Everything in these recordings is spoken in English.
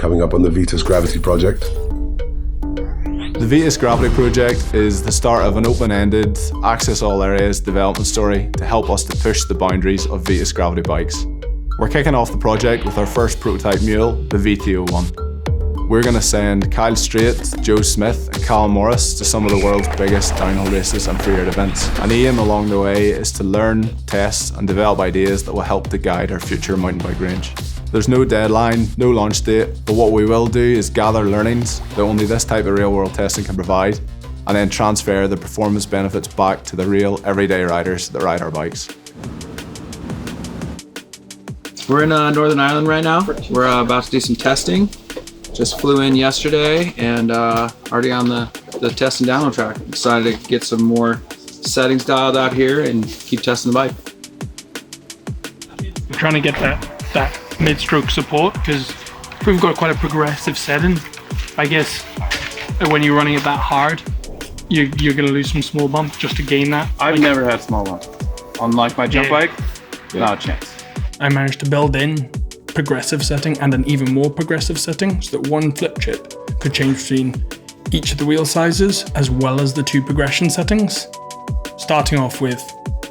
coming up on the Vitus Gravity Project. The Vitus Gravity Project is the start of an open-ended, access all areas development story to help us to push the boundaries of Vitus Gravity bikes. We're kicking off the project with our first prototype mule, the VT01. We're going to send Kyle Strait, Joe Smith and Callum Morris to some of the world's biggest downhill races and freeride events. And the aim along the way is to learn, test and develop ideas that will help to guide our future mountain bike range. There's no deadline, no launch date, but what we will do is gather learnings that only this type of real world testing can provide, and then transfer the performance benefits back to the real everyday riders that ride our bikes. We're in Northern Ireland right now. We're about to do some testing. Just flew in yesterday and already on the test and downhill track. Decided to get some more settings dialed out here and keep testing the bike. We're trying to get that mid-stroke support because we've got quite a progressive setting. I guess when you're running it that hard, you're going to lose some small bumps just to gain that. I've never had small bumps. Unlike my jump bike, not a chance. I managed to build in progressive setting and an even more progressive setting so that one flip chip could change between each of the wheel sizes as well as the two progression settings. Starting off with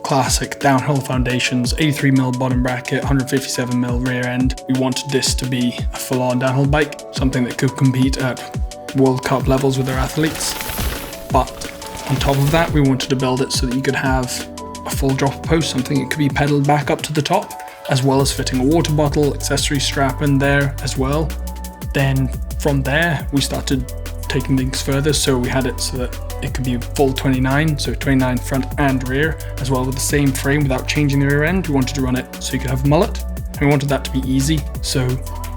classic downhill foundations, 83mm bottom bracket, 157mm rear end. We wanted this to be a full-on downhill bike, something that could compete at World Cup levels with our athletes. But on top of that, we wanted to build it so that you could have a full drop post, something that could be pedaled back up to the top, as well as fitting a water bottle, accessory strap in there as well. Then from there, we started taking things further, so we had it so that it could be full 29, so 29 front and rear, as well with the same frame without changing the rear end. We wanted to run it so you could have mullet, and we wanted that to be easy, so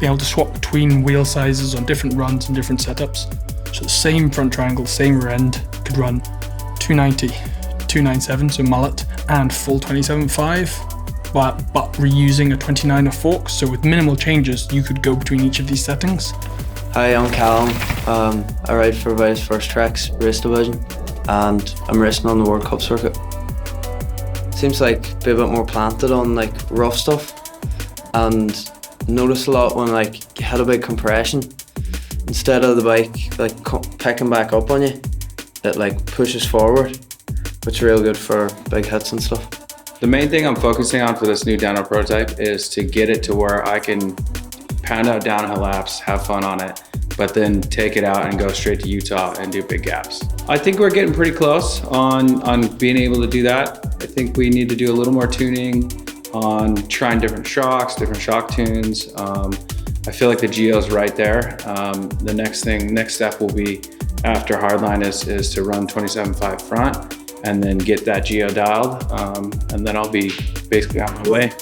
be able to swap between wheel sizes on different runs and different setups. So the same front triangle, same rear end, could run 290, 297, so mullet, and full 27.5. But reusing a 29er fork, so with minimal changes, you could go between each of these settings. Hi, I'm Callum. I ride for Vitus First Tracks race division, and I'm racing on the World Cup circuit. Seems like be a bit more planted on like rough stuff, and notice a lot when like you had a big compression, instead of the bike like picking back up on you, it like pushes forward, which is real good for big hits and stuff. The main thing I'm focusing on for this new downhill prototype is to get it to where I can pound out downhill laps, have fun on it, but then take it out and go straight to Utah and do big gaps. I think we're getting pretty close on being able to do that. I think we need to do a little more tuning on trying different shock tunes. I feel like the Geo's right there. The next step will be after hardline is to run 27.5 front and then get that Geo dialed, and then I'll be basically on my way.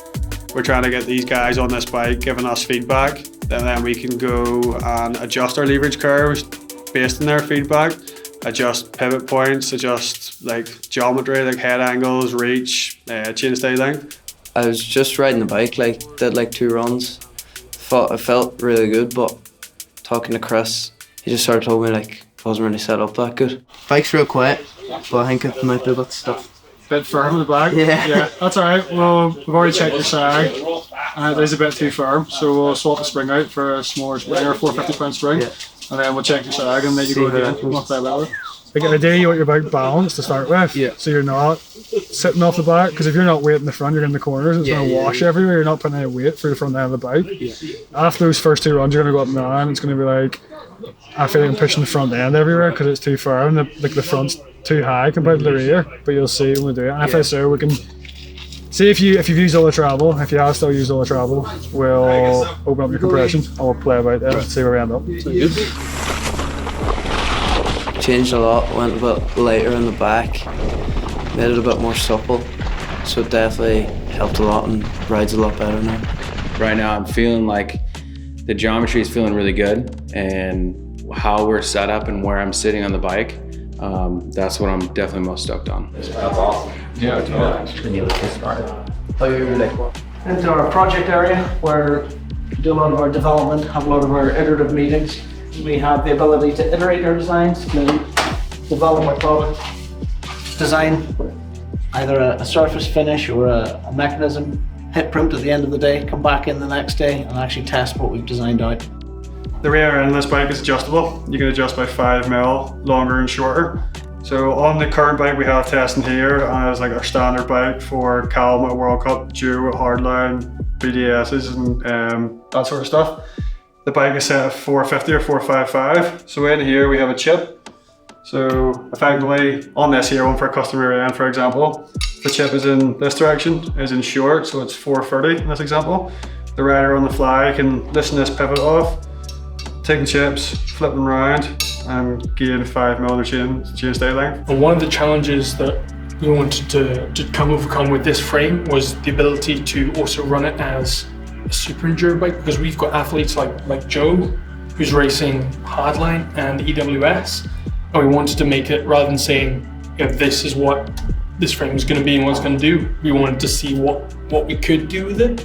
We're trying to get these guys on this bike giving us feedback, and then we can go and adjust our leverage curves based on their feedback, adjust pivot points, adjust like geometry, like head angles, reach, chainstay length. I was just riding the bike, did like 2 runs. I felt really good, but talking to Chris, he just sort of told me like I wasn't really set up that good. Bike's real quiet, but I think it might be a bit stuff. Bit firm in the back? Yeah, that's alright. Well, we've already checked your sag, and it is a bit too firm, so we'll swap the spring out for a smaller spring, or 450-pound spring, and then we'll check your sag and let you go again. Not that better. Like ideally you want your bike balanced to start with, so you're not sitting off the back, because if you're not weight in the front, you're in the corners, it's going to wash everywhere, you're not putting any weight through the front end of the bike. After those first 2 runs, you're going to go up and down, it's going to be like, I feel like I'm pushing the front end everywhere because it's too firm, the front's too high compared to the rear, but you'll see when we do it. And if it's so, we can see if you've used all the travel. If you have still used all the travel, we'll open up your compression and we'll play about it and see where we end up. Changed a lot, went a bit lighter in the back, made it a bit more supple, so it definitely helped a lot and rides a lot better now. Right now I'm feeling like the geometry is feeling really good, and how we're set up and where I'm sitting on the bike, that's what I'm definitely most stoked on. That's awesome. Yeah, totally. When you get started. Into our project area where we do a lot of our development, have a lot of our iterative meetings. We have the ability to iterate our designs, to develop our product, design either a surface finish or a mechanism, hit print at the end of the day, come back in the next day and actually test what we've designed out. The rear end of this bike is adjustable. You can adjust by 5 mil, longer and shorter. So on the current bike we have testing here as like our standard bike for Callum at World Cup, Joe at Hardline, BDSs and that sort of stuff. The bike is set at 450 or 455. So in here we have a chip. So effectively on this here one for a custom rear end, for example, the chip is in this direction, is in short, so it's 430 in this example. The rider on the fly can listen this pivot off, take the chips, flip them around, and gain 5 millimeter chain stay length. And one of the challenges that we wanted to overcome with this frame was the ability to also run it as a super enduro bike, because we've got athletes like Joe, who's racing hardline and EWS, and we wanted to make it, rather than saying, this is what this frame is going to be and what it's going to do, we wanted to see what we could do with it.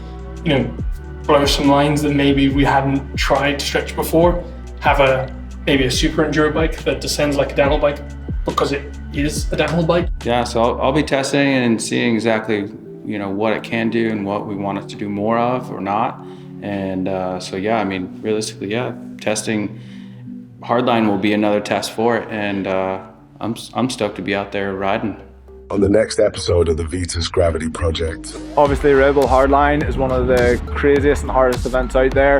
Blur some lines that maybe we hadn't tried to stretch before, have maybe a super enduro bike that descends like a downhill bike because it is a downhill bike. Yeah, so I'll be testing and seeing exactly what it can do and what we want it to do more of or not. And so yeah, I mean, realistically, yeah, testing hardline will be another test for it, and I'm stoked to be out there riding. On the next episode of the Vitus Gravity Project. Obviously, Red Bull Hardline is one of the craziest and hardest events out there.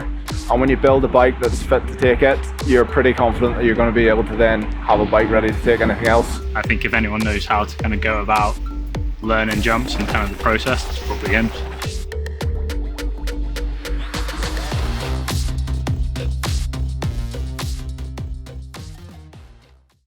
And when you build a bike that's fit to take it, you're pretty confident that you're going to be able to then have a bike ready to take anything else. I think if anyone knows how to kind of go about learning jumps and kind of the process, it's probably him.